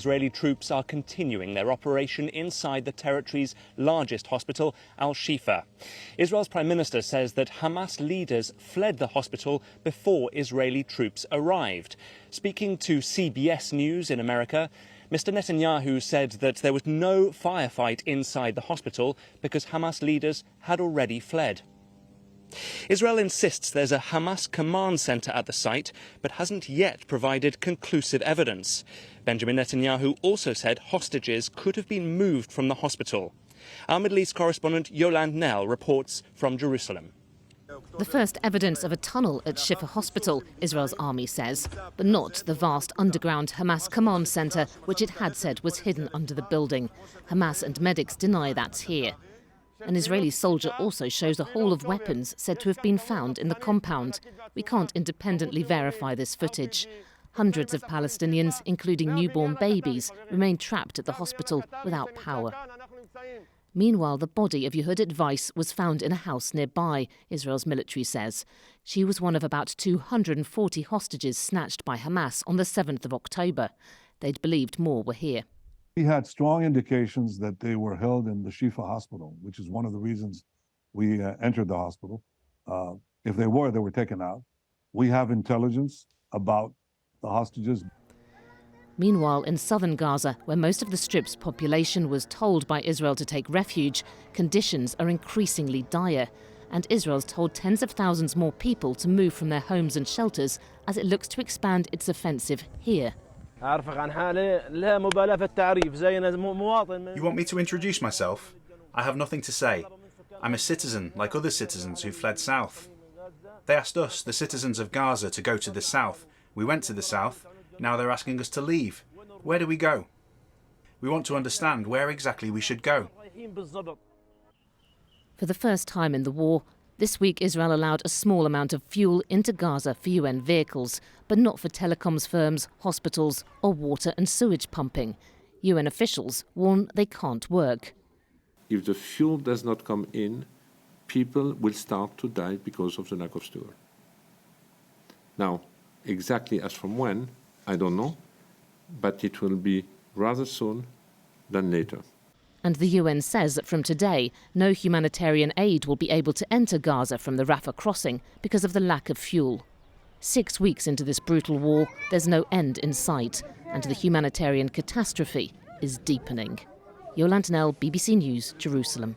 Israeli troops are continuing their operation inside the territory's largest hospital, Al-Shifa. Israel's Prime Minister says that Hamas leaders fled the hospital before Israeli troops arrived. Speaking to CBS News in America, Mr. Netanyahu said that there was no firefight inside the hospital because Hamas leaders had already fled. Israel insists there's a Hamas command centre at the site, but hasn't yet provided conclusive evidence. Benjamin Netanyahu also said hostages could have been moved from the hospital. Our Middle East correspondent Yolande Nell reports from Jerusalem. The first evidence of a tunnel at Shifa hospital, Israel's army says, but not the vast underground Hamas command centre, which it had said was hidden under the building. Hamas and medics deny that's here. An Israeli soldier also shows a haul of weapons said to have been found in the compound. We can't independently verify this footage. Hundreds of Palestinians, including newborn babies, remain trapped at the hospital without power. Meanwhile, the body of Yehudit Weiss was found in a house nearby, Israel's military says. She was one of about 240 hostages snatched by Hamas on the 7th of October. They'd believed more were here. We had strong indications that they were held in the Shifa hospital, which is one of the reasons we entered the hospital. If they were taken out. We have intelligence about the hostages. Meanwhile, in southern Gaza, where most of the Strip's population was told by Israel to take refuge, conditions are increasingly dire. And Israel's told tens of thousands more people to move from their homes and shelters as it looks to expand its offensive here. You want me to introduce myself? I have nothing to say. I'm a citizen like other citizens who fled south. They asked us, the citizens of Gaza, to go to the south. We went to the south. Now they're asking us to leave. Where do we go? We want to understand where exactly we should go. For the first time in the war, this week Israel allowed a small amount of fuel into Gaza for UN vehicles, but not for telecoms firms, hospitals or water and sewage pumping. UN officials warn they can't work. If the fuel does not come in, people will start to die because of the lack of fuel. Now, exactly as from when, I don't know, but it will be rather soon than later. And the UN says that from today, no humanitarian aid will be able to enter Gaza from the Rafah crossing because of the lack of fuel. 6 weeks into this brutal war, there's no end in sight, and the humanitarian catastrophe is deepening. Yolande Nell, BBC News, Jerusalem.